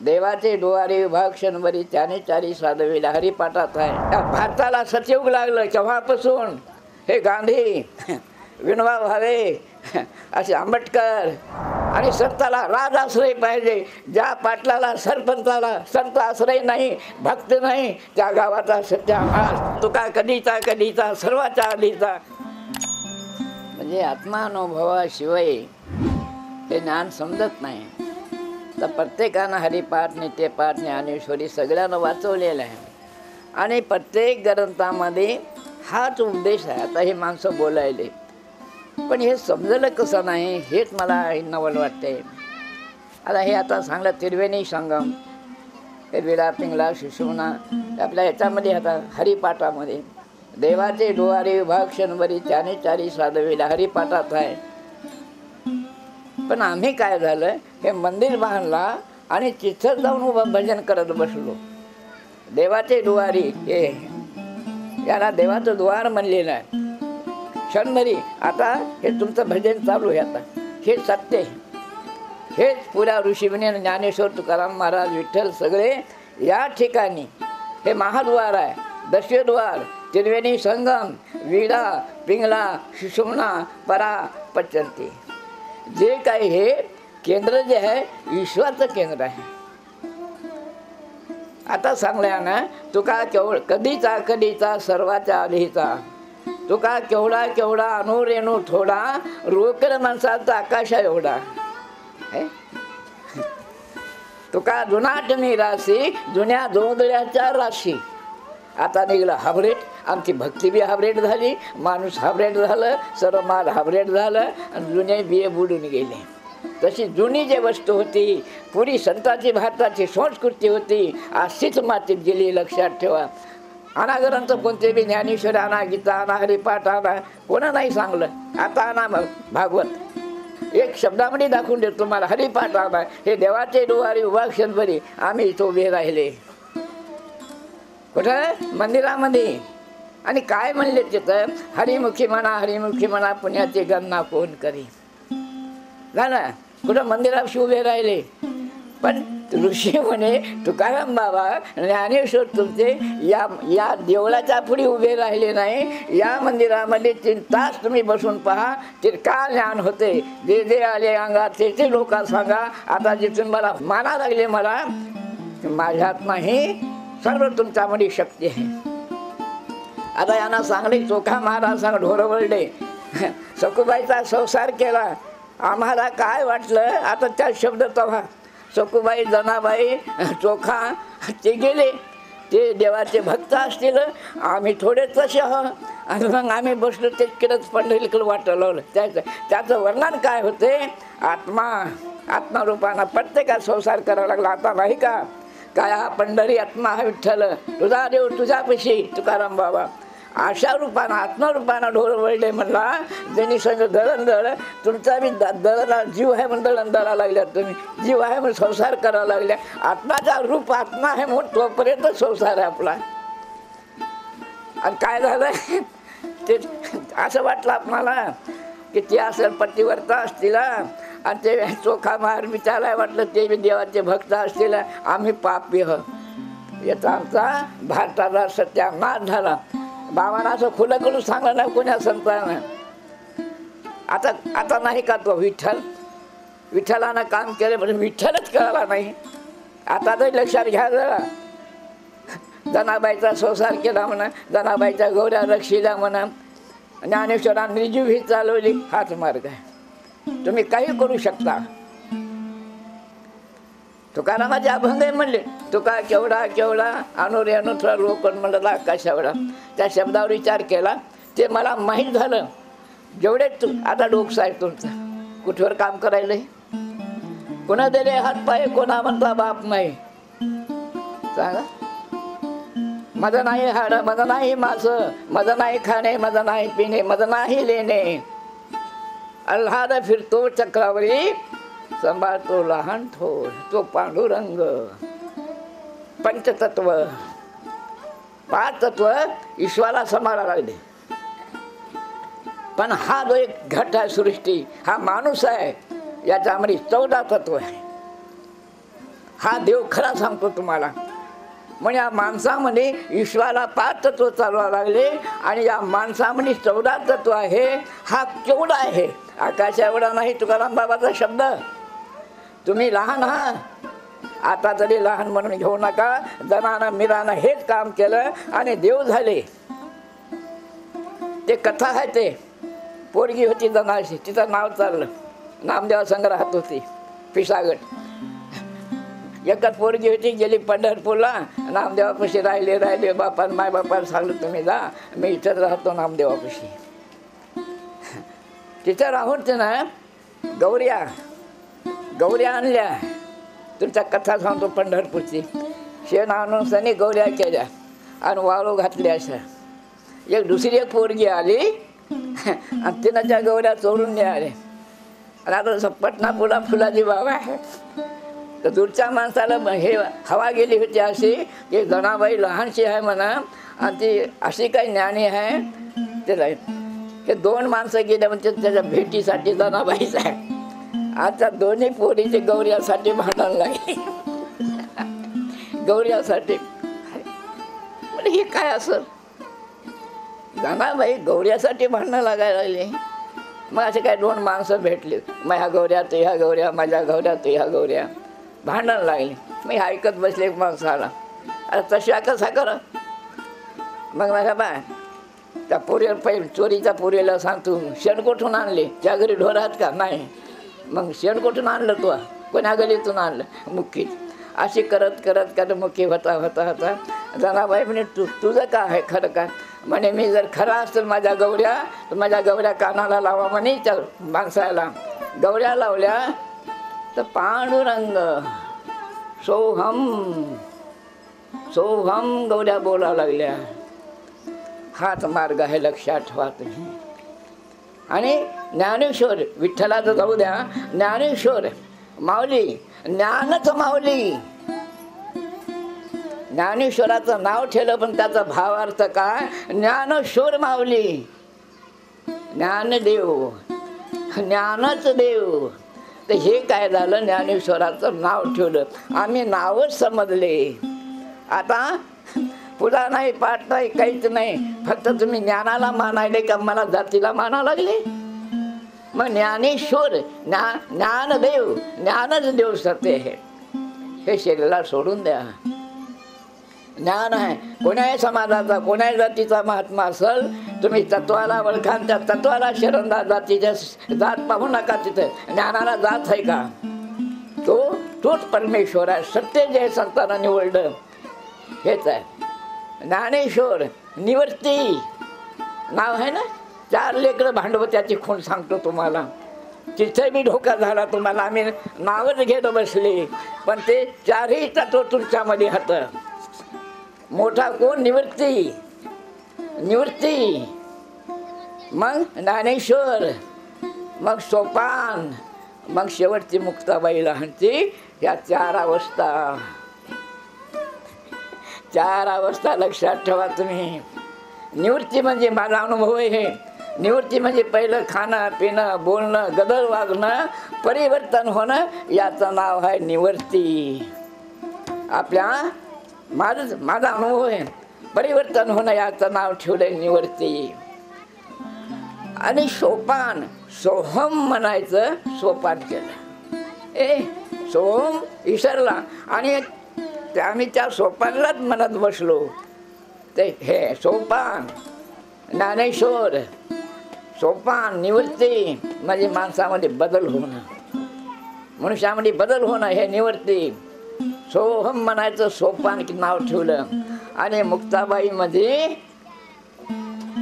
देवाचे डोहारे विभाग क्षणभरी त्याने चारी साधविला हरिपाठात आहे. भारताला सतयुग लागलं केव्हापासून. हे गांधी, विनोबा भावे, असे आंबेडकर आणि संताला राज आश्रय पाहिजे. ज्या पाटलाला सरपंचाला संत आश्रय नाही, भक्त नाही, त्या गावाचा सत्यानाश. तुका कधीचा कधीचा सर्वाचा आधीचा. म्हणजे आत्मानुभवाशिवाय हे ज्ञान समजत नाही. तर प्रत्येकानं हरिपाठ, नित्यपाठ, ज्ञानेश्वरी सगळ्यांना वाचवलेलं आहे आणि प्रत्येक ग्रंथामध्ये हाच उद्देश आहे. आता हे माणसं बोलायले, पण हे समजलं कसं नाही हेच मला नवल वाटते. आता हे आता सांगलं त्रिवेणी संगम, हे विडा पिंगला सुषुम्ना आपल्या ह्याच्यामध्ये आता हरिपाठामध्ये देवाचे डोहारे विभाग क्षणभरी त्याने चारी साधविला हरिपाठात आहे. पण आम्ही काय झालं, हे मंदिर बांधला आणि तिथं जाऊन उभं भजन करत बसलो. देवाचे दुवारी, हे याला देवाचं द्वार म्हणलेलं आहे. क्षणभरी आता हे तुमचं भजन चालू आहे. आता हे सत्य आहे. हेच पुऱ्या ऋषीमुनी ज्ञानेश्वर तुकाराम महाराज विठ्ठल सगळे या ठिकाणी. हे महाद्वार आहे, दशद्वार, त्रिवेणी संगम, विडा पिंगला सुषुम्ना परा पचंती. जे काही हे केंद्र जे आहे ईश्वरचं केंद्र आहे. आता सांगल्या ना, तुका कधीचा कधीचा सर्वाच्या आधीचा. तुका केवढा केवढा अनुरेणू थोडा, रोकर माणसाचा आकाशा एवढा. तुका जुनाटणी राशी, जुन्या जोंधळ्याच्या राशी. आता निघलं हाबरेट. आमची भक्ती बी हाबरेट झाली, माणूस हाबरेट झालं, सर्व माल हाबरेट झालं आणि जुने बिये बुडून गेले. तशी जुनी जी वस्तू होती, पुरी संतांची भारताची संस्कृती होती, अशीच मातीत गेली. लक्षात ठेवा. आणा ग्रंथ कोणते बी, ज्ञानेश्वर आणा, गीता आणा, हरिपाठ आणा, कोणा नाही सांगलं. आता आणा भागवत, एक शब्दामध्ये दाखवून देतो तुम्हाला. हरिपाठ आणा. हे देवाचे डोहारे विभाग क्षणभरी आम्ही इथं उभे राहिले. कुठं? मंदिरामध्ये. आणि काय म्हणले तिथं, हरिमुखी म्हणा, हरिमुखी म्हणा, पुण्याची गणना कोण करी. झालं. कुठं मंदिराशी उभे राहिले. पण ऋषी म्हणे तुकाराम बाबा, ज्ञानेश्वर तुमचे या देवळाच्या पुढे उभे राहिले नाही. या मंदिरामध्ये 3 तास तुम्ही बसून पहा, ते का ज्ञान होते. जे जे आले अंगात ते लोक सांगा. आता जिथून मला माना लागले, मला माझ्यात नाही, सर्व तुमच्यामध्ये शक्ती आहे. आता यांना सांगले चोखा महाराज सांग ढोरवळले. सखुबाईचा संसार केला. आम्हाला काय वाटलं, आता त्या शब्द तेव्हा सखुबाई, जनाबाई, चोखा ते गेले. ते देवाचे भक्त असतील, आम्ही थोडे तसे आहोत. आणि मग आम्ही बसलो तिकडंच पंढरीकडे वाटलं लावलं. त्याचं वर्णन काय होते, आत्मारूपानं प्रत्येकात संसार करावा लागला. आता नाही का काय हा पंढरी आत्मा हा विठ्ठल, तुझा देव तुझ्यापाशी तुकाराम बाबा. अशा रूपानं आत्मरूपानं ढोर वळले म्हणला. ज्यांनी संग दळण तुमचा बी दळणा जीव आहे म्हणून दळण दळा लागल्या. तुम्ही जीव आहे म्हणून संसार करायला लागल्या. आत्माचा रूप आत्मा आहे म्हणून तोपर्यंत संसार आहे आपला. आणि काय झालं ते असं वाटलं आपणाला की ते असेल पतिव्रता असतील आणि ते चोखा मार विचारायला वाटलं ते बी देवाचे भक्त असतील. आम्ही पापी ह. याचा आमचा भारताचा सत्यानाश झाला. बाबांना असं खुलं करून सांगलं नाही कोण्या संतानं. आता नाही का तो विठ्ठलानं काम केलं म्हणजे विठ्ठलच करायला नाही. आता तर लक्षात घ्या जरा. जनाबाईचा संसार केला म्हणा, जनाबाईच्या गौऱ्या रक्षिल्या म्हणा, ज्ञानेश्वरांनी निर्जीव ही चालवली. हाच मार्ग आहे. तुम्ही काही करू शकता. तुकारामाचे अभंग म्हणले, तुका केवढा केवढा अनुरे अनुथरा रोकण म्हणला आकाश एवढा. त्या शब्दावर विचार केला, ते मला माहीत झालं. जेवढे आता डोकसा आहे तुमचा, कुठवर काम करायला, कोणा दिले हात पाय, कोणा म्हणता बाप नाही. सांगा. माझं नाही हाड, माझं नाही मास, माझं नाही खाणे, माझं नाही पिणे, माझं नाही लेणे. अल्हाद फिरतो चक्रावरी, सांभाळतो लहान थोर, तो पांडुरंग. पंचतत्व पाच तत्व ईश्वराला समाला लागले. पण हा जो एक घट आहे सृष्टी, हा माणूस आहे, याच्यामध्ये 14 तत्व आहे. हा देव खरा सांगतो तुम्हाला. म्हणजे या माणसामध्ये ईश्वराला 5 तत्व चालवायला लागले आणि या माणसामध्ये 14 तत्व आहे. हा केवढा आहे, आकाशा एवढा नाही. तुकाराम बाबाचा शब्द. तुम्ही लहान आहात, आता तरी लहान म्हणून घेऊ नका. जनानं मिरानं हेच काम केलं आणि देव झाले. ते कथा आहे. ते पोरगी होती जनाशी, तिचं नाव चाललं, नामदेवा संग राहत होती पिसागट. एकच पोरगी होती, गेली पंढरपूरला. नामदेवापाशी राहिले. बापा माय बापाला सांगलं तुम्ही जा, मी इथंच राहतो नामदेवापाशी. तिथं राहून तिनं गौऱ्या आणल्या. तुमच्या कथा सांगतो पंढरपूरची. शेण आणून सनी गौऱ्या केल्या आणि वाळू घातल्या. अशा एक दुसरी एक पोरगी आली आणि तिनं त्या गौऱ्या चोरून न्याले. आणि आता पटना पुढा फुलाची बाबा आहे. तर दूरच्या माणसाला हे हवा गेली होती अशी की जनाबाई लहानशी आहे म्हणा आणि ती अशी काही ज्ञानी आहे. ते 2 माणसं गेले म्हणजे त्याच्या भेटीसाठी जनाबाईच आहे. आता दोन्ही पोरीचे गौऱ्यासाठी भांडण लागले. गौऱ्यासाठी म्हणजे हे काय असं, जनाबाई गौऱ्यासाठी भांडणं लागायला लागले. मग असे काय 2 माणसं भेटले, माझ्या गौऱ्या तू ह्या गौऱ्या, माझ्या गौऱ्या तू ह्या गौऱ्या, भांडण लागले. मी ऐकत बसले. माणसाला अरे तशा कसा करा. मग माझ्या बा त्या पोरीला पहिले चोरीच्या पोरीला सांगतो, शेण कुठून आणले, त्या घरी ढोर आहात का? नाही. मग शेण कुठून आणलं तू? कोण्या गलीतून आणलं? मुख्य. अशी करत मुख्य होता जनाबाई म्हणे तुझं का आहे खरं का? म्हणे मी जर खरा असेल माझ्या गौऱ्या तर माझ्या गौऱ्या कानाला लावा म्हणे. त्या माणसाला गौऱ्या लावल्या तर पांडुरंग सोहम गौऱ्या बोला लागल्या. हाच मार्ग आहे, लक्षात ठेवा तुम्ही. आणि ज्ञानेश्वर विठ्ठलाचं जाऊ द्या, ज्ञानेश्वर माऊली, ज्ञानच माऊली. ज्ञानेश्वराचं नाव ठेवलं पण त्याचा भावार्थ काय? ज्ञानेश्वर माऊली, ज्ञानदेव, ज्ञानच देव. तर हे काय झालं, ज्ञानेश्वराचं नाव ठेवलं, आम्ही नावच समजले. आता पूजा नाही, पाठ नाही, काहीच नाही, फक्त तुम्ही ज्ञानाला मानायले का मला जातीला माना लागले. मग ज्ञानेश्वर ज्ञानदेव, ज्ञानच देव सत्य आहे. हे शरीराला सोडून द्या. ज्ञान आहे कोण्याही समाजाचा, कोण्याही जातीचा महात्मा असेल, तुम्ही तत्वाला ओळखा, त्या तत्वाला शरण द्या. जातीच्या जात पाहू नका. तिथं ज्ञानाला जात आहे का? तोच परमेश्वर आहे. सत्य जे संतांना निवडलं हेच आहे. ज्ञानेश्वर निवर्ती नाव आहे ना. 4 लेकरं भांडवं त्याची खूण सांगतो तुम्हाला. तिथे बी धोका झाला तुम्हाला. आम्ही नावच घेत बसले, पण ते 4ही तत्व तुमच्यामध्ये होतं. मोठा कोण? निवृत्ती. मग ज्ञानेश्वर, मग सोपान, मग शेवटची मुक्ताबाई लहानची. या 4 अवस्था, 4 अवस्था लक्षात ठेवा तुम्ही. निवृत्ती म्हणजे माझा अनुभव आहे. निवृत्ती म्हणजे पहिलं खाणं पिणं बोलणं गदर वागणं परिवर्तन होणं, याचं नाव आहे निवृत्ती. माझा अनुभव आहे. परिवर्तन होणं याचं नाव ठेवलंय निवृत्ती. आणि सोपान, सोहम म्हणायचं, सोपान केलं. सोहम विसरला आणि आम्ही त्या सोपानलाच म्हणत बसलो. ते हे सोपान, ज्ञानेश्वर, सोपान, निवृत्ती म्हणजे माणसामध्ये बदल होणं, मनुष्यामध्ये बदल होणं, हे निवृत्ती. सोहम म्हणायचं, सोपान नाव ठेवलं. आणि मुक्ताबाईमध्ये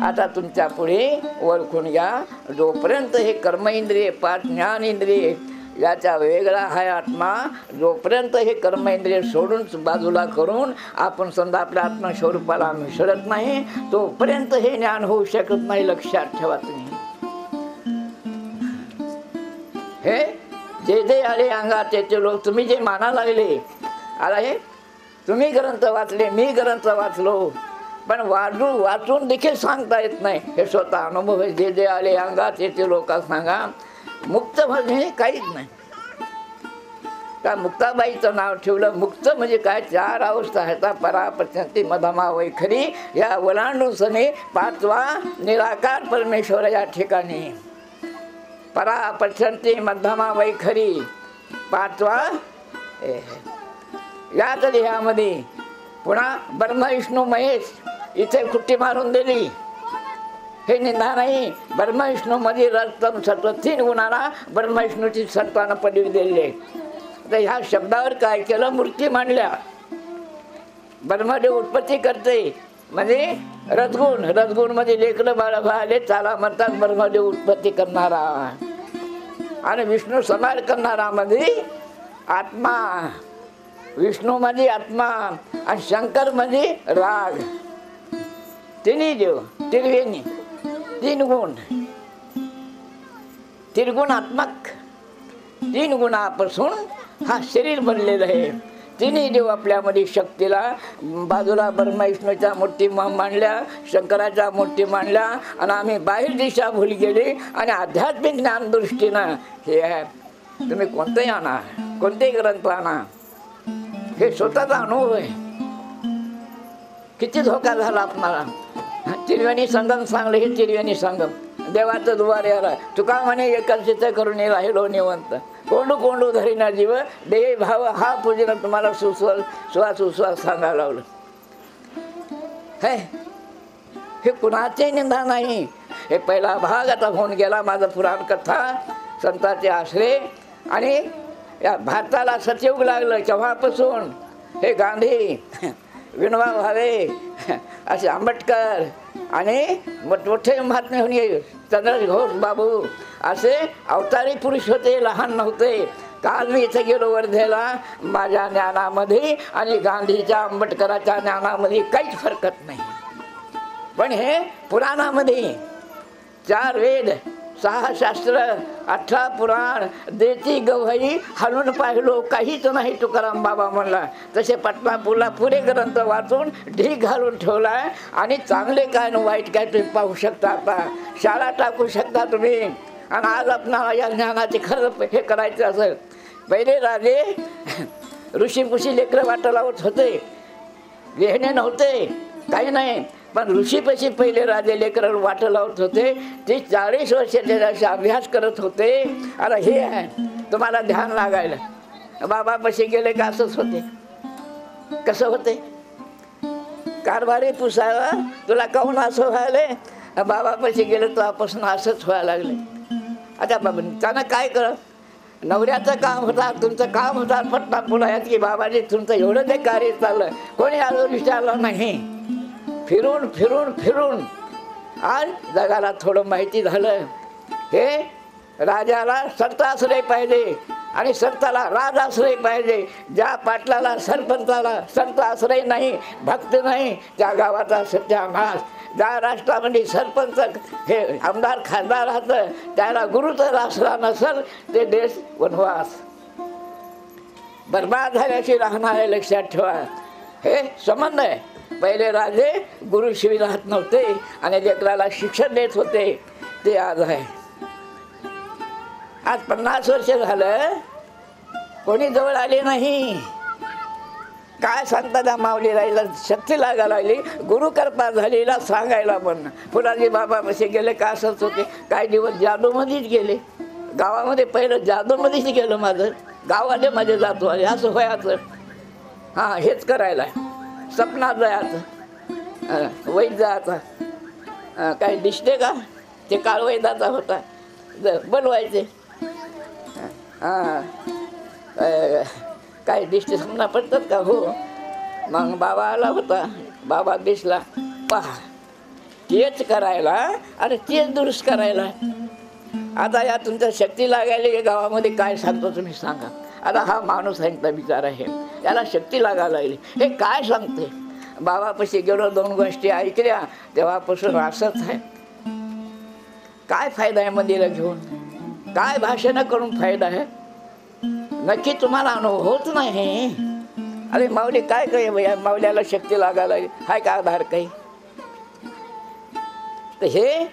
आता तुमच्या पुढे ओळखून घ्या. जोपर्यंत हे कर्मेंद्रिय 5 ज्ञानेंद्रिय याचा वेगळा आहे आत्मा, जोपर्यंत हे कर्मेंद्रिय सोडून बाजूला करून आपण समजा आपल्या आत्मस्वरूपाला मिसळत नाही, तोपर्यंत हे ज्ञान होऊ शकत नाही. लक्षात ठेवा तुम्ही. हे जे आले अंगात त्याचे लोक तुम्ही जे माना लागले, आता हे तुम्ही ग्रंथ वाचले, मी ग्रंथ वाचलो, पण वाचून देखील सांगता येत नाही. हे स्वतः अनुभव जे जे आले अंगात ते लोक सांगा. मुक्त म्हणजे काहीच नाही. त्या मुक्ताबाईचं नाव ठेवलं. मुक्त म्हणजे काय? 4 अवस्था आहेत. परा प्रशांती मधमा वैखरी या ओलांडून सने 5वा निराकार परमेश्वर या ठिकाणी. परा प्रशांती मधमा वैखरी 5वा याच देहामध्ये. पुन्हा ब्रह्मा विष्णू महेश इथे कुट्टी मारून दिली. हे निंदा नाही. ब्रह्मा विष्णू मध्ये रजतम सत्व 3 गुणाला ब्रह्मा विष्णूची सत्वानं पदवी दिलेली आहे. तर ह्या शब्दावर काय केलं? मूर्ती मांडल्या. ब्रह्मदेव उत्पत्ती करते म्हणजे रजगुण मध्ये लेकरं बाळ आले चाला म्हणतात ब्रह्मदेव उत्पत्ती करणारा. आणि विष्णू समार करणारा मध्ये आत्मा. विष्णू मध्ये आत्मा आणि शंकर मध्ये राग. तिन्ही देव त्रिवेणी 3 गुण. त्रिगुणात्मक 3 गुणापासून हा शरीर बनलेलं आहे. तिन्ही देव आपल्यामध्ये शक्तीला बाजूला ब्रह्मा विष्णूच्या मूर्ती मांडल्या, शंकराच्या मूर्ती मांडल्या आणि आम्ही बाहेर दिशा भूल गेली. आणि आध्यात्मिक ज्ञान दृष्टीनं हे आहे. तुम्ही कोणतंही आणा, कोणतेही ग्रंथ आणा, हे स्वतःचा अनुभव आहे. किती धोका झाला आपणाला. त्रिवेणी संगम सांगलं. हे त्रिवेणी संगम देवाचं दुवारे आला. तुका म्हणे एकादशीचं करून राहिलो निवंत. कोंडू कोंडू धरीना जीव देह भाव हा पूजन तुम्हाला सुश्वास सांगायला लावलं. हे कुणाचे निंदा नाही. हे पहिला भाग आता होऊन गेला. माझं पुराण कथा संतांचे आश्रय. आणि या भारताला सतयुग लागलं तेव्हापासून हे गांधी, विनोबा भावे, असे आंबेडकर आणि मोठमोठे महात्मे होणे, चंद्रशेखर घोष बाबू असे अवतारी पुरुष होते, लहान नव्हते. काल मी इथे गेलो वर्धेला. माझ्या ज्ञानामध्ये आणि गांधीच्या आंबेडकराच्या ज्ञानामध्ये काहीच फरकत नाही. पण हे पुराणामध्ये 4 वेद, 6 शास्त्र, 18 पुराण, देती गवई हलून पाहिलो काहीच नाही तुकाराम बाबा म्हणला. तसे पटनापूरला पुरे ग्रंथ वाचून ढीग घालून ठेवलाय. आणि चांगले काय न वाईट काय तुम्ही पाहू शकता. आता शाळा टाकू शकता तुम्ही. आणि आज आपणाला या ज्ञानाचे खरं हे करायचं असेल. पहिले राजे ऋषीपुषी लेकरं वाटा लावत होते. लिहिणे नव्हते, काही नाही. पण ऋषीपाशी पहिले राजे लेकरं वाट लावत होते. ते 40 वर्ष त्याच्याशी अभ्यास करत होते. अरे हे आहे तुम्हाला ध्यान लागायला. बाबापाशी गेले का असंच होते. कसं होते? कारभारी पुसायला तुला काहून असं व्हायले? बाबापाशी गेले तेव्हापासून असंच व्हायला लागले. आता बाबा त्यानं काय करत? नवऱ्याचं काम होता, तुमचं काम होता पटना पुण्यात की बाबाजी तुमचं एवढं ते कार्य चाललं. कोणी अजून विचारलं नाही. फिरून फिरून फिरून आज जगाला थोडं माहिती झालं. हे राजाला संत असले पाहिजे आणि संताला राज असले पाहिजे. ज्या पाटलाला सरपंचाला संत आश्रय नाही, भक्त नाही, त्या गावाचा सत्यानाश. ज्या राष्ट्रामध्ये सरपंच हे आमदार खासदार राहतं त्याला गुरुचा आसरा नसेल ते देश वनवास बर्बाद झाल्याशी राहणार आहे. लक्षात ठेवा. हे संबंध आहे. पहिले राजे गुरुशिवी राहत नव्हते आणि लेकराला शिक्षण देत होते. ते आज आहे. आज 50 वर्ष झालं कोणी जवळ आले नाही. काय सांगता त्या माऊली राहिला शक्ती लागायला लागली. गुरु कृपा झालीला सांगायला पण. फुलाजी बाबापाशी गेले का असंच होते. काही दिवस जादूमध्येच गेले. गावामध्ये पहिलं जादूमध्येच गेलं माझं. गावाले माझे जातो असं व्हायचं. हां हेच करायला. सपनात जायचं, वैद जायचा. काही दिसते का? ते काळ वैदाचा होता. बोलवायचे. हां काय दिसते समजा पडतात का? हो. मग बाबा आला होता. बाबा दिसला. पहा तेच करायला आणि तेच दुरुस्त करायला. आता या तुमच्या शक्ती लागायला गावामध्ये काय सांगतो तुम्ही सांगा. आता हा माणूस सांगता बिचारा आहे त्याला शक्ती लागायला लागली. हे काय सांगते? बाबापाशी गेलो 2 गोष्टी ऐकल्या तेव्हापासून असंच आहे. काय फायदा आहे मंदिरं घेऊन? काय भाषणं करून फायदा आहे? नक्की तुम्हाला अनुभव होत नाही. अरे माऊली काय काय माऊल्याला शक्ती लागायला लागली. हाय का आधार काही? तर हे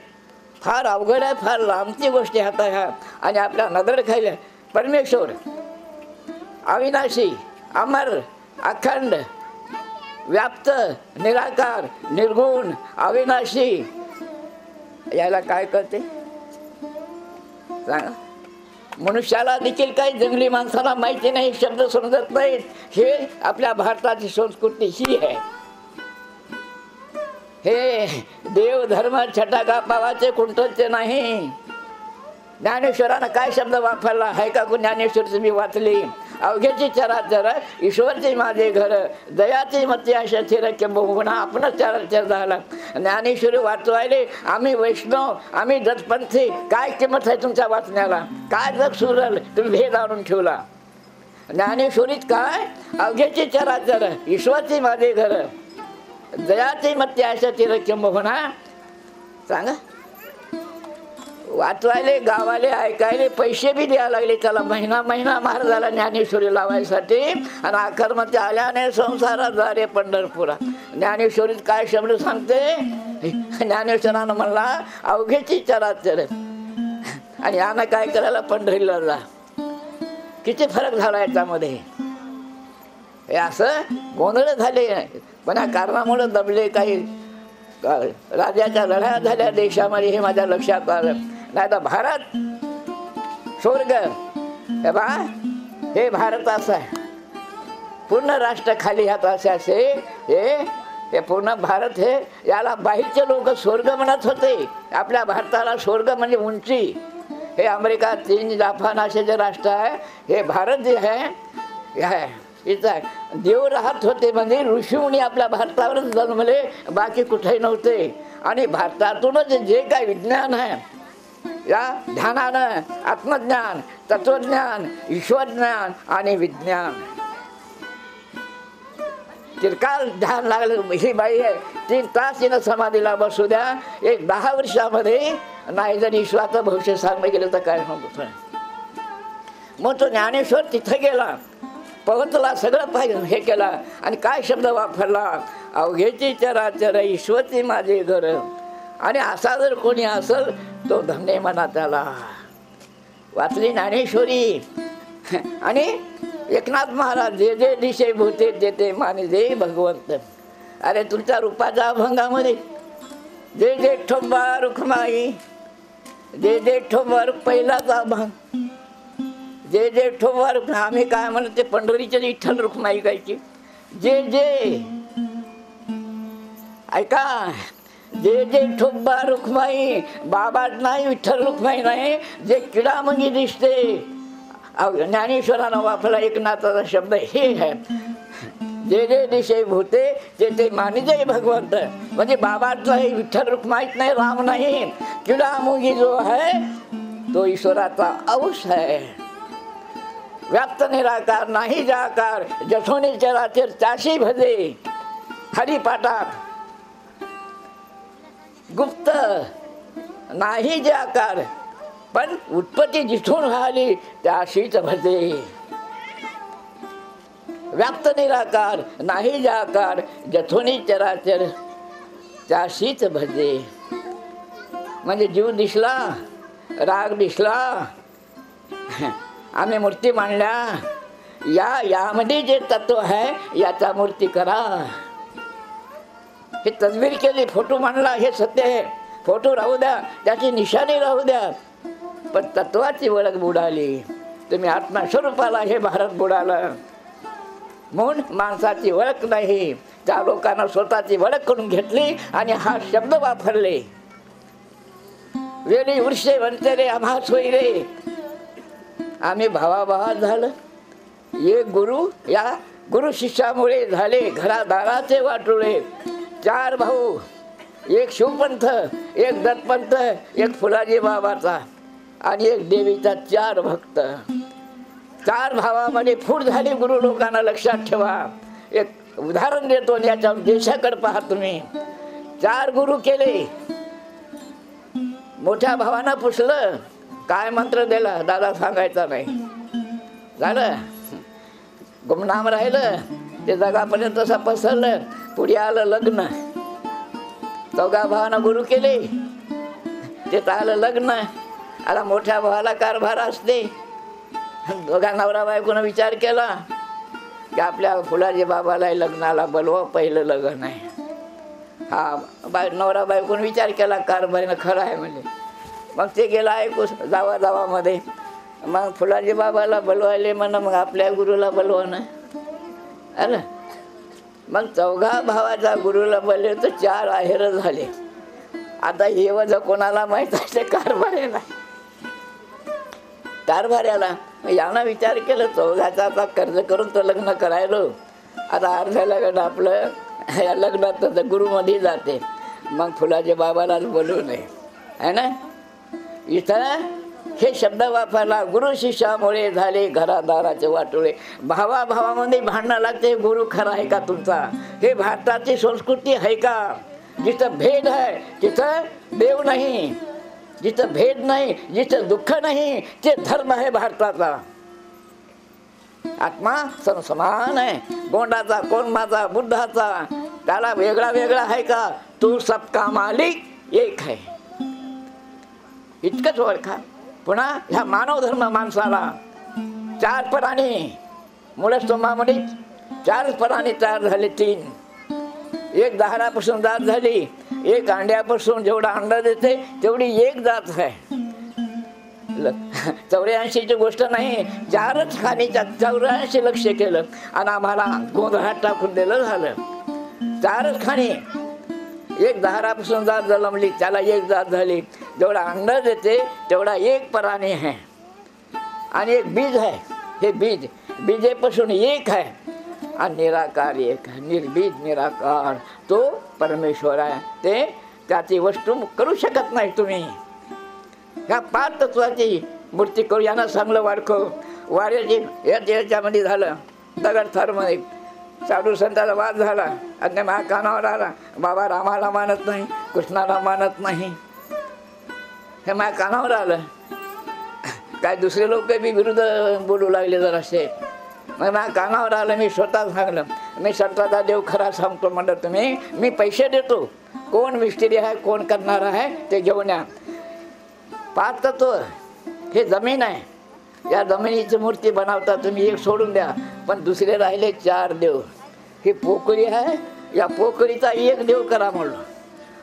फार अवघड आहे, फार लांबची गोष्टी हात ह्या. आणि आपल्या नजर खायला परमेश्वर अविनाशी, अमर, अखंड, व्याप्त, निराकार, निर्गुण, अविनाशी, याला काय करते सांगा. मनुष्याला देखील काही जंगली माणसाला माहिती नाही, शब्द समजत नाहीत. हे आपल्या भारताची संस्कृती ही आहे. हे देव धर्म छटाका पावाचे कुंठलचे नाही. ज्ञानेश्वरानं काय शब्द वापरला आहे का? ज्ञानेश्वरची मी वाचली. अवघ्याची चराचर ईश्वरचे माझे घर, दयाचे मती अशा थिर किंबहुना आपणच चराचर झाला. ज्ञानेश्वरी वाचवायले आम्ही वैष्णव, आम्ही दत्तपंथी, काय किंमत आहे तुमच्या वाचण्याला? काय जग सुरल तुम्ही भेद आणून ठेवला. ज्ञानेश्वरीत काय? अवघ्याची चराचर ईश्वरचे माझे घर, दयाचे मती अशा थिर किंबहुना. सांगा, वाचवायले, गावाले, ऐकायले पैसे बी द्यायला लागले त्याला. महिना महिना महाराजाला ज्ञानेश्वरी लावायसाठी. आणि अखरमध्ये आल्याने संसाराद्वारे पंढरपुरा. ज्ञानेश्वरीत काय शब्द सांगते? ज्ञानेश्वरानं म्हणला अवघेची चराचर, आणि यानं काय करायला? पंढरीला जा. किती फरक झाला याच्यामध्ये. हे असं गोंधळ झाले, पण या कारणामुळे दबले. काही राजाच्या लढ्या झाल्या देशामध्ये, हे माझ्या लक्षात आलं. नाही तर भारत स्वर्ग, हे बा, हे भारत असं आहे. पूर्ण राष्ट्र खाली हात असे हे पूर्ण भारत, हे याला बाहेरचे लोक स्वर्ग म्हणत होते. आपल्या भारताला स्वर्ग म्हणजे उंची. हे अमेरिका, चीन, जापान असे जे राष्ट्र आहे, हे भारत जे आहे इथं देव राहत होते. म्हणजे ऋषीमुनी आपल्या भारतावरच जन्मले, बाकी कुठेही नव्हते. आणि भारतातूनच जे काही विज्ञान आहे, या ध्यानानं आत्मज्ञान, तत्वज्ञान, ईश्वरज्ञान आणि विज्ञान, चिरकाल ध्यान लागलं. ही बाई आहे 3 तास तिनं समाधीला बसू द्या. एक 10 वर्षामध्ये नाही जर ईश्वराचं भविष्य सांगलं गेलं तर काय नव्हतं. मग तो ज्ञानेश्वर तिथं गेला, पवतला, सगळं पाहिजे हे केला. आणि काय शब्द वापरला? अवघेची चराचर ईश्वरची माझे घर. आणि असा जर कोणी असेल तो धन्य म्हणा त्याला. वाचली ज्ञानेश्वरी. आणि एकनाथ महाराज, जे जे दिशे भूते ते माने जे भगवंत. अरे तुमच्या रूपाच्या अभंगामध्ये जे जे ठोंबा रुखमाई, जे जे ठोंबा पहिलाचा अभंग, जे जे ठोंबा रुख, आम्ही काय म्हणतो ते पंढरीचे विठ्ठल रुखमाई गायची. जे जे ऐका, जे जे ठोंबा रुखमाई, बाबा नाही, विठ्ठल रुखमाई नाही. जे किडा मगी दिसते, ज्ञानेश्वरानं वापरला एकनाथाचा शब्द हे आहे. जे जे दिशे भूते ते ते मानिजे भगवंत. म्हणजे बाबाचा हे विठ्ठल रुखमाईत नाही, राम नाही. किडा मुगी जो आहे तो ईश्वराचा अंश आहे. व्याप्त निराकार नाही जाकार, जठोनी चराचर त्याशी भजे. हरिपाठात गुप्त नाही जे आकार, पण उत्पत्ती जिथून राहिली त्याशीच भजे. व्याप्त निराकार नाही जे आकार, जथोनी चराचर त्याशीच भजे. म्हणजे जीव दिसला, राग दिसला, आम्ही मूर्ती मांडल्या, यामध्ये जे तत्व आहे याचा मूर्ती करा. हे तस्वीर केली, फोटो मांडला, हे सत्य आहे. फोटो राहू द्या, त्याची निशाणी राहू द्या, पण तत्वाची ओळख बुडाली. तुम्ही आत्मस्वरूपाला हे भारत बुडालं. म्हणून माणसाची ओळख नाही, त्या लोकांना स्वतःची ओळख करून घेतली आणि हा शब्द वापरले. वेळी वृक्षे म्हणते रे आम्हा सोयी रे. आम्ही भावाभावात झालं. एक गुरु, या गुरु शिष्यामुळे झाले घरादाराचे वाटोळे. 4 भाऊ, एक शिवपंथ, एक दत्तपंथ, एक फुलाजी बाबाचा आणि एक देवीचा. 4 भक्त. 4 भावामध्ये फूट झाली. गुरु लोकांना लक्षात ठेवा. एक उदाहरण देतो, याच्या देशाकडे पहा तुम्ही. 4 गुरु केले. मोठ्या भावानं पुसलं, काय मंत्र दिला दादा सांगायचा नाही, झालं गुमनाम राहिलं. ते जगापर्यंत तसं पसरलं. पुढे आलं लग्न. 4 भावानं गुरु केले. ते तर आलं लग्न. आता मोठ्या भावाला कारभार असते. दोघा नवरा बायकोनं विचार केला की आपल्या फुलाजी बाबाला लग्नाला बोलवा, पहिलं लग्न आहे. हा नवरा बायकोनं विचार केला, कारभारीनं खरं आहे म्हणजे. मग ते गेला ऐकू जावामध्ये. मग फुलाजी बाबाला बोलवायले म्हणा, मग आपल्या गुरुला बोलवा ना. अरे मग चौघा भावाचा गुरुला बोलले तर 4 आहेर झाले. आता हे वजं कोणाला माहीत आहे? कारभाऱ्याला. यानं विचार केलं, चौघाचा आता कर्ज करून तर लग्न करायलो. आता अर्ध्या लग्न आपलं या लग्नात तर गुरुमध्ये जाते. मग फुलाजी बाबालाच बोलू नये आहे ना. इथं हे शब्द वापरला, गुरु शिष्यामुळे झाले घरादाराचे वाटोळे. भावाभावामध्ये भांडणं लागते, गुरु खरा आहे का तुमचा? हे भारताची संस्कृती आहे का? जिथं भेद आहे तिथं देव नाही, जिथं भेद नाही, जिथं दुःख नाही, ते धर्म आहे भारताचा. आत्मा समान आहे. गोंडाचा, कोणमाचा, बुद्धाचा, त्याला वेगळा वेगळा आहे का? तू सबका मालिक एक आहे, इतकंच ओळखा. पुन्हा ह्या मानव धर्म माणसाला 4 प्राणी मूळस्तंभामध्ये 4 प्राणी तयार झाले. 3, एक दहारापासून जात झाली, एक अंड्यापासून जेवढा अंडा देते तेवढी एक जात आहे. 84ची गोष्ट नाही, 4च खाणीच्या 84 लक्ष केलं आणि आम्हाला गोंधळात टाकून दिलं झालं. 4च खाणी, एक दहारापासून जात जन्मली, त्याला एक जात झाली. जेवढा अंडा देते तेवढा एक प्राणी आहे आणि एक बीज आहे. हे बीजेपासून एक आहे आणि निराकार एक आहे. निर्बीज निराकार तो परमेश्वर आहे. ते त्याची वस्तू करू शकत नाही तुम्ही. ह्या 5 तत्वाची मूर्ती करू. यांना चांगलं वाऱ्याची याच्यामध्ये झालं दगड थरमध्ये साधू संतांचा वाद झाला. आणि माझ्या कानावर आला, बाबा रामाला मानत नाही, कृष्णाला मानत नाही. हे माझ्या कानावर आलं. काय दुसरे लोक बी विरुद्ध बोलू लागले जरासे. मग माझ्या कानावर आलं. मी स्वतः सांगलं, मी सत्ताचा देव खरा सांगतो म्हणलं. तुम्ही मी पैसे देतो, कोण मिस्त्री आहे, कोण करणार आहे ते घेऊन या. 5 तत्व हे जमीन आहे. या जमिनीची मूर्ती बनवता तुम्ही, एक सोडून द्या. पण दुसरे राहिले 4 देव. ही पोकळी आहे, या पोकळीचा एक देव करा म्हणलं.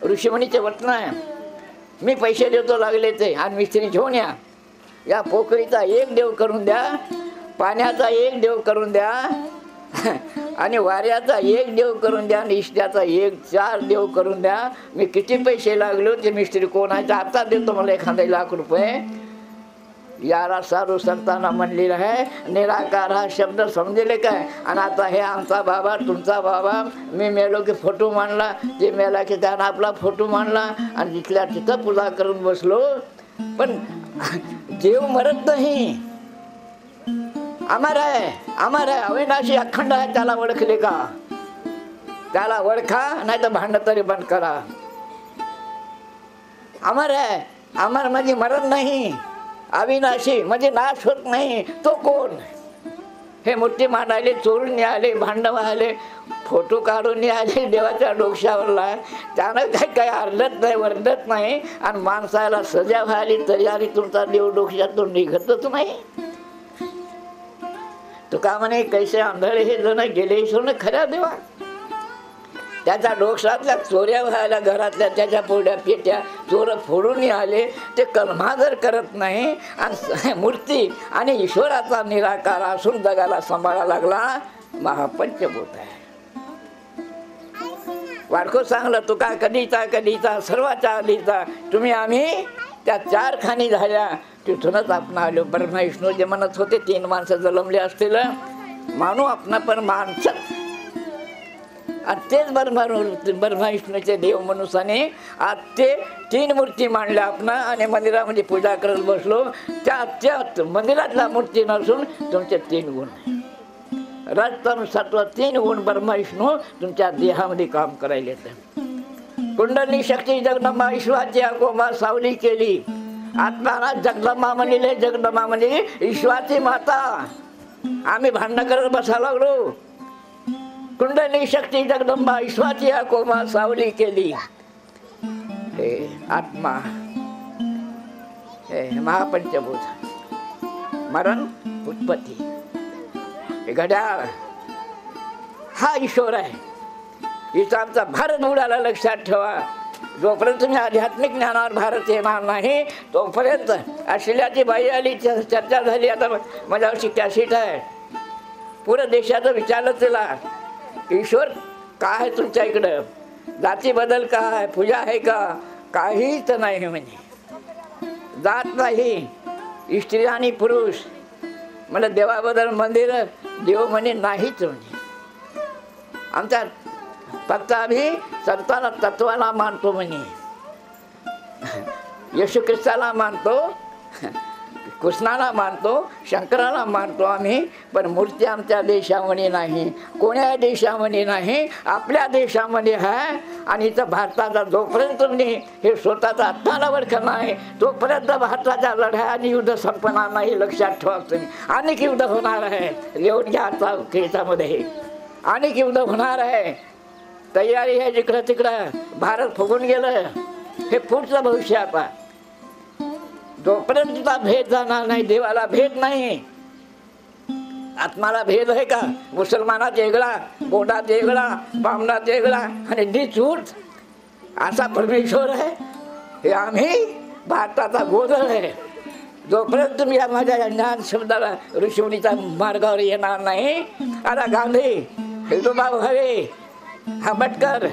ऋषीमुनीचे वचन आहे. मी पैसे देतो लागले ते, आणि मिस्त्री घेऊन या. या पोकळीचा एक देव करून द्या, पाण्याचा एक देव करून द्या, आणि वाऱ्याचा एक देव करून द्या, आणि इष्ट्याचा एक 4 देव करून द्या. मी किती पैसे लागलो ते मिस्त्री कोण आहे आता देतो मला 1 लाख रुपये. याला साधू संतांना म्हणलेलं आहे. निराकार हा शब्द समजले काय? आणि आता हे आमचा बाबा, तुमचा बाबा, मी मेलो की फोटो मांडला, ते मेला की त्यानं आपला फोटो मांडला आणि तिथल्या तिथं पूजा करून बसलो. पण देव मरत नाही, अमर आहे, अमर आहे, अविनाशी अखंड आहे. त्याला ओळखले का? त्याला ओळखा, नाही तर भांडण तरी बंद करा. अमर आहे, अमर म्हणजे मरण नाही, अविनाशी म्हणजे नाश होत नाही. तो कोण? हे मूर्ती मांडायले, चोरून आले, भांडण आले, फोटो काढून आले देवाच्या डोक्यावरला. त्यानं काही अर्धत नाही, वर्धत नाही. आणि माणसाला सजा व्हायली तरी आणि तुमचा देव डोक्यातून निघतच नाही. तुका म्हणे कैसे आंधळे हे जण गेले सोन खऱ्या देवा. त्याच्या डोक्यातल्या चोऱ्या व्हायला घरातल्या त्याच्या पोड्या पेट्या चोर फोडून आले. ते कर्मा जर करत नाही आणि मूर्ती आणि ईश्वराचा निराकार असून जगाला सांभाळा लागला, महापंचभूत आहे. वाडको चांगलं तुका कधीचा सर्वाच्या आधीचा. तुम्ही आम्ही त्या 4 खाणी झाल्या, तिथूनच आपण आलो. ब्रह्मा विष्णू जे म्हणत होते 3 माणसं जन्मले असतील, मानू आपण पण माणसं. आणि तेच ब्रह्मा विष्णूचे देव मनुष्याने आज ते 3 मूर्ती मांडल्या आपण आणि मंदिरामध्ये पूजा करत बसलो. त्या मंदिरातल्या मूर्ती नसून तुमचे 3 गुण, रजतम सत्व 3 गुण ब्रह्मा विष्णू तुमच्या देहामध्ये काम करायला येतं. कुंडली शक्ती जगदंबा ईश्वराची आकोबा सावली केली. आत्माला जगदंबा म्हणले, जगदंबा म्हणजे ईश्वराची माता. आम्ही भांडण करत बसायला लागलो. कुंडली शक्ती जगदंबा ईश्वराची आकोबा सावली केली. हे आत्मा हे महापंचभूत, मरण, उत्पत्ती, हे घड्याळ हा ईश्वर आहे. हिचा आमचा भारत उडाला, लक्षात ठेवा. जोपर्यंत तुम्ही आध्यात्मिक ज्ञानावर भारत येणार नाही तोपर्यंत. ऑस्ट्रेलियाची बाई आली, चर्चा झाली, आता माझ्यावरची कॅसेट आहे, पुरं देशाचं विचारलं तिला, ईश्वर काय आहे तुमच्या इकडं, जाती बदल का आहे, पूजा आहे का, काहीच नाही म्हणे, जात नाही, स्त्री आणि पुरुष. मला देवाबद्दल मंदिर, देव म्हणे नाहीच म्हणे. आमच्या फक्त आम्ही संताला तत्वाला मानतो म्हणे, येशू ख्रिस्ताला मानतो, कृष्णाला मानतो, शंकराला मानतो आम्ही, पण मूर्ती आमच्या देशामध्ये नाही, कोण्या देशामध्ये नाही, आपल्या देशामध्ये आहे. आणि इथं भारताचा जोपर्यंत तुम्ही हे स्वतःचा आत्माला ओळखत नाही तोपर्यंत भारताच्या लढ्या आणि युद्ध संपणार नाही. लक्षात ठेवा तुम्ही. अनेक युद्ध होणार आहे, लिहून घ्या आता केसामध्ये, अनेक युद्ध होणार आहे. तयारी आहे जिकडं तिकडं. भारत फुगून गेलं, हे पुढचं भविष्य. आता जोपर्यंत तुझा भेद जाणार नाही, देवाला भेद नाही, आत्माला भेद आहे का, मुसलमानात वेगळा, बोडात वेगळा, बामणात वेगळा आणि नीचूट असा परमेश्वर आहे. हे आम्ही भारताचा गोंधळ आहे. जोपर्यंत तुम्ही या माझ्या ज्ञान शब्दाला ऋषीमुनीच्या मार्गावर येणार नाही. आता गांधी, विनोबा भावे, आंबेडकर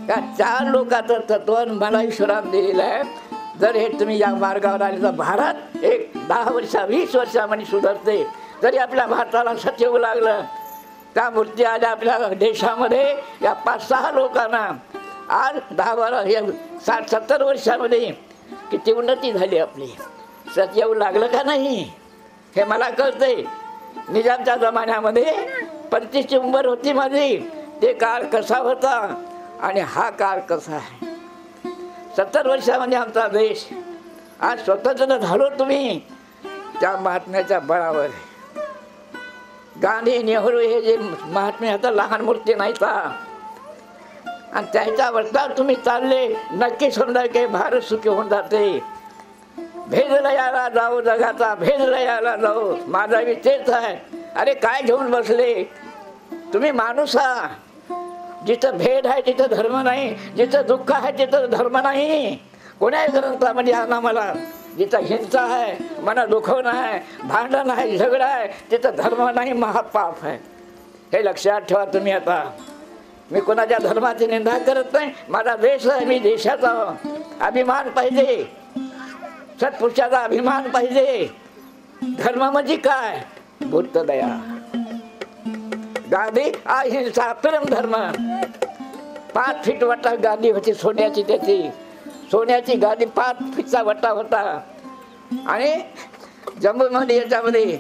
या 4 लोकांचं तत्व मला ईश्वराने दिलेलं आहे. जर हे तुम्ही या मार्गावर आले तर भारत एक 10 वर्ष 20 वर्षामध्ये सुधारते. जरी आपल्या भारताला सत्ययुग लागलं, त्या मूर्ती आल्या आपल्या देशामध्ये, या 5-6 लोकांना आज 10-12 हे 60-70 वर्षामध्ये किती उन्नती झाली आपली. सत्ययुग लागलं का नाही हे मला कळतंय. निजामच्या जमान्यामध्ये 35ची उंबर होती माझी, ते काळ कसा होता आणि हा काळ कसा आहे. 70 वर्षामध्ये आमचा देश आज स्वतंत्र झालो तुम्ही त्या महात्म्याच्या बळावर. गांधी, नेहरू हे जे महात्मे आता लहान मूर्ती नाही का, आणि त्याच्या वर्षात तुम्ही चालले, नक्की समजा की भारत सुखी होऊन जाते. भेद लयाला जाऊ जगाचा, भेद लयाला जाऊ, माझा तेच आहे. अरे काय घेऊन बसले तुम्ही, माणूस हा. जिथं भेद आहे तिथं धर्म नाही, जिथं दुःख आहे तिथं धर्म नाही. कोण्याही ग्रंथामध्ये आणा मला. जिथं हिंसा आहे, मना दुखवणं आहे, भांडण आहे, झगडा आहे, तिथं धर्म नाही, महापाप आहे. हे लक्षात ठेवा तुम्ही. आता मी कोणाच्या धर्माची निंदा करत नाही. माझा देश आहे, मी देशाचा अभिमान पाहिजे, सत्पुरुषाचा अभिमान पाहिजे. धर्म म्हणजे काय, बुद्धदया. गांधी अहिंसा परम धर्म. 5 फीट वटा गादी होती सोन्याची, त्याची सोन्याची गादी 5 फीटचा वटा होता. आणि जम्मूमध्ये, याच्यामध्ये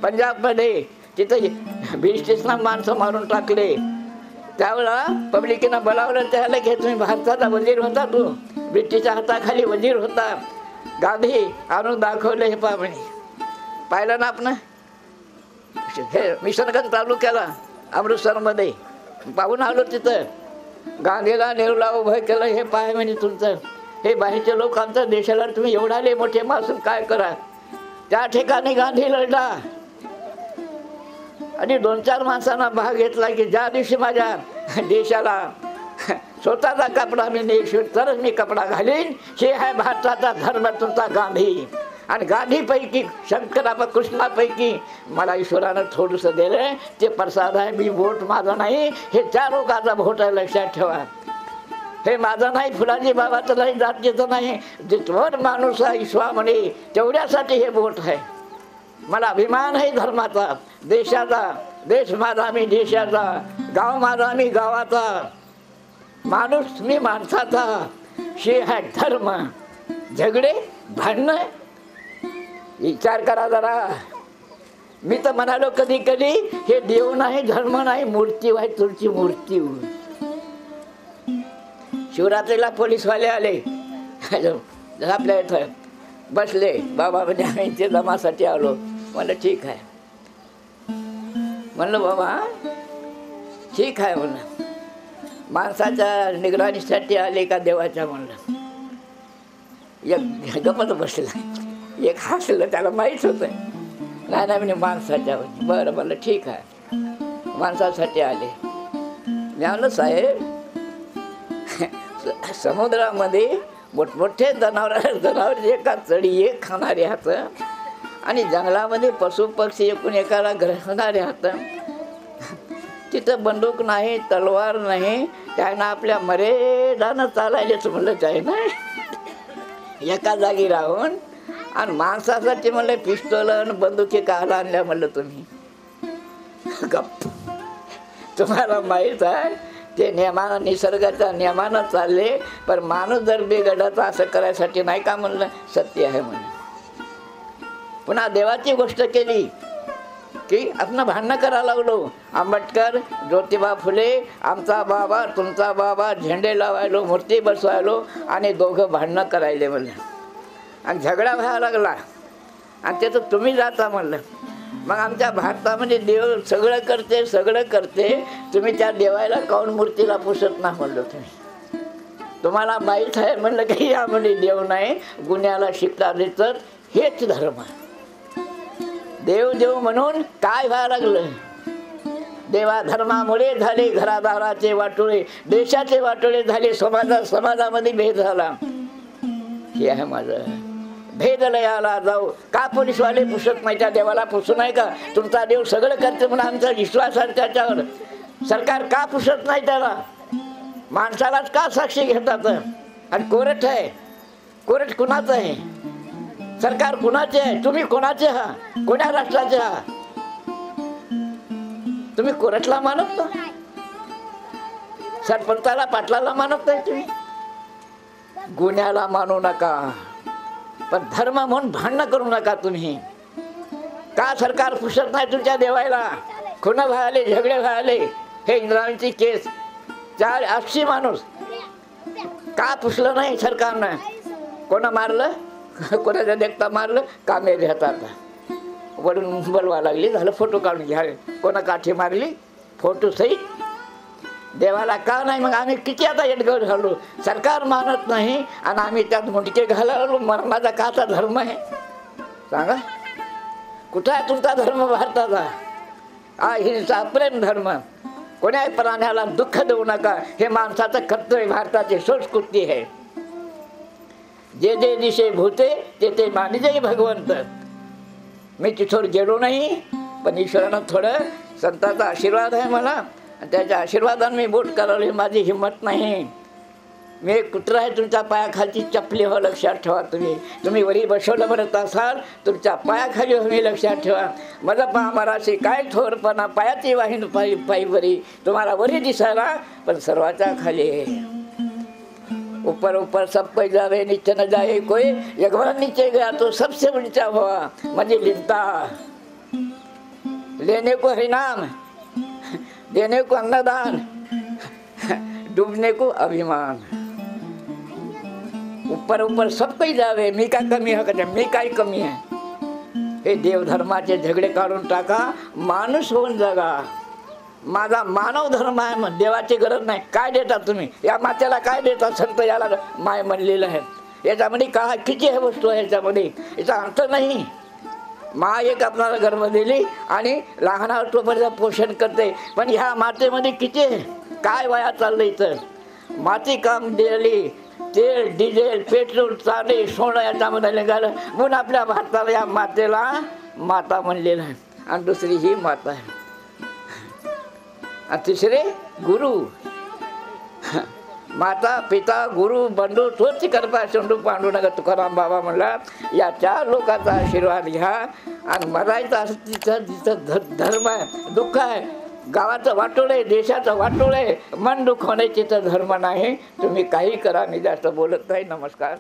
पंजाबमध्ये तिथं ब्रिटिशना माणसं मारून टाकले. त्यावेळेला पब्लिकेनं बोलावलं, त्याला की तुम्ही भारताचा वजीर होता, तू ब्रिटिशच्या हाताखाली वजीर होता. गांधी आणून दाखवलं हे पाहणे. पाहिलं ना आपण हे मिशनगंज तालुक्याला अमृतसरमध्ये पाहून आलो. तिथं गांधीला, नेहरूला उभं केलं. हे पाय म्हणजे तुमचं, हे बाहेरचे लोक आमच्या देशाला तुम्ही एवढाले मोठे मासून काय करा. त्या ठिकाणी गांधी लढला आणि 2-4 माणसांना भाग घेतला की ज्या दिवशी माझ्या देशाला स्वतःचा कपडा मी नेसू तरच मी कपडा घालीन. हे आहे भारताचा धर्म तुमचा गांधी. आणि गांधीपैकी, शंकरापैकी, कृष्णापैकी मला ईश्वरानं थोडंसं दिलं, ते प्रसाद आहे. मी भोट माझं नाही, हे 4 लोकांचा भोट आहे. लक्षात ठेवा. हे माझं नाही, फुलाजी बाबाचं नाही, जातीचं नाही. जिथवर माणूस आहे ईश्वरामध्ये तेवढ्यासाठी हे भोट आहे. मला अभिमान आहे धर्माचा, देशाचा. देश माझा मी देशाचा, गाव माझा मी गावाचा, माणूस मी माणसाचा. हे आहे धर्म. झगडे, भांडणं, विचार करा जरा. मी तर म्हणालो कधी कधी हे देव नाही, धर्म नाही, मूर्ती आहे, तुमची मूर्ती. शिवरात्रीला पोलीसवाले आले आपल्या इथं बसले. बाबा म्हणजे आम्ही इथे जमासाठी आलो. म्हणलं ठीक आहे. म्हणलं बाबा ठीक आहे. म्हणलं माणसाच्या निगराणीसाठी आले का देवाच्या. म्हणलं एक गपत बसला, एक हसलं, त्याला माहीत होतं. नाही नाही म्हणे माणसाच्या. बरं बरं ठीक आहे, माणसासाठी आले. मी म्हणलं साहेब समुद्रामध्ये मोठमोठे जनावर एका चढी एक खाणारे हात आणि जंगलामध्ये पशु पक्षी एकूण एकाला ग्रसणारे हात. तिथं बंदूक नाही, तलवार नाही, त्यांना आपल्या मर्यादानं चालायलाच म्हणलं आहे ना एका जागी राहून. आणि माणसासाठी म्हणलं पिस्तोल आणि बंदुकी काला आणल्या म्हणलं तुम्ही. गप्प. तुम्हाला माहीत आहे ते नियमानं, निसर्गाच्या नियमानं चालले, पण माणूस जर बिघडता असं करायसाठी नाही का म्हणलं. सत्य आहे म्हणून. पुन्हा देवाची गोष्ट केली की आपण भांडणं करायला लागलो. आंबेडकर, ज्योतिबा फुले, आमचा बाबा तुमचा बाबा, झेंडे लावायलो, मूर्ती बसवायलो आणि दोघं भांडणं करायले म्हणलं. आणि झगडा व्हायला लागला आणि त्याचं तुम्ही जाता म्हणलं. मग आमच्या भारतामध्ये देव सगळं करते, सगळं करते, तुम्ही त्या देवाला काऊन मूर्तीला पुसत ना म्हणलं. तुम्हाला माहीत आहे म्हणलं की यामध्ये देव नाही, गुन्ह्याला शिक्षा देतात. हेच धर्म. देव देव म्हणून काय व्हायला लागलं. देवा धर्मामुळे झाले घरादाराचे वाटोळे, देशाचे वाटोळे झाले, समाजामध्ये भेद झाला. हे आहे माझं. भेदलयाला जाऊ का पोलीसवाले पुसत नाही, त्या देवाला पुसू नाही का. तुमचा देव सगळं करते म्हणून आमचा विश्वास आहे त्याच्यावर. सरकार का पुसत नाही त्याला. माणसालाच का साक्षी घेतात. आणि कोर्ट आहे, कोर्ट कुणाचं आहे. सरकार कुणाचे आहे. तुम्ही कोणाचे हा, कोण्या राष्ट्राचे हा. तुम्ही कोर्टला मानत ना, सरपंचाला पाटलाला मानत नाही तुम्ही. गुन्ह्याला मानू नका, पण धर्म म्हणून भांडणं करू नका तुम्ही. का सरकार पुसत नाही तुमच्या देवायला. खुनं व्हायले, झगडे व्हायले. हे इंद्राणीची केस 80 माणूस का पुसलं नाही सरकारनं. कोणा मारलं, कोणाच्या देखता मारलं, कामे घेतात. वडून बोलवा लागली, झालं फोटो काढून घ्या. कोणा काठी मारली, फोटो सहित. देवाला का नाही. मग आम्ही किती आता एडगड घालू. सरकार मानत नाही आणि आम्ही त्यात मुंडके घालायलो. मरणाचा काचा धर्म आहे सांगा. कुठं आहे तुमचा धर्म भारताचा. हिंसा प्रेम धर्म. कोण्याही प्राण्याला दुःख देऊ नका, हे माणसाचं कर्तव्य, भारताची संस्कृती आहे. जे जे दिशे भूते ते ते मानिजे भगवंत. मी तिथवर गेलो नाही, पण ईश्वरानं थोडं संतांचा आशीर्वाद आहे मला, त्याच्या आशीर्वादाने मी बोट करावली. माझी हिंमत नाही. मी एक कुत्रा आहे तुमच्या पायाखालची चपली हो, लक्षात ठेवा. तुम्ही वरी बसवलं म्हणत असाल, तुमच्या पायाखाली हो मी लक्षात ठेवा. मला पहा मराठी काय थोरपणा, पायाची वाहीन पायी वरी. तुम्हाला वरी दिसायला, पण सर्वाच्या खाली आहे. ऊपर ऊपर सब कोई जावे, नीचे न जाए कोई. एक बार नीचे गया तो सबसे ऊंचा हुआ. म्हणजे लिखता लेने को हरिनाम, देने को अन्नदान, डूबने को अभिमान. ऊपर ऊपर सब कोई जावे, मी काय कमी आहे, मी काय कमी आहे. हे देवधर्माचे झगडे काढून टाका, माणूस होऊन जगा. माझा मानव धर्म आहे. मग देवाची गरज नाही. काय देता तुम्ही या मातेला, काय देता. संत याला माय म्हणलेलं आहे. याच्यामध्ये का किती आहे वस्तू आहे याच्यामध्ये, याचा अर्थ नाही. मा एक आपल्याला गर्भ दिली आणि लहानावर तोपर्यंत पोषण करते, पण ह्या मातेमध्ये किती काय वया चाललं इथं. माती काम दिली, तेल डिझेल पेट्रोल चाले सोनं याच्यामध्ये निघालं म्हणून आपल्या भारताला या मातेला माता म्हणलेलं आहे. आणि दुसरी ही माता आहे. आणि तिसरे गुरु. माता पिता गुरु बंधू तोच कृपा सिंधू पांडुरंग तुकाराम बाबा म्हणला. या 4 लोकांचा आशीर्वाद घ्या. आणि मरायचा तिथं धर्म आहे, दुःख आहे. गावाचं वाटोळे, देशाचं वाटोळे, मन दुःख होण्याची तर धर्म नाही. तुम्ही काही करा. मी जास्त बोलत नाही. नमस्कार.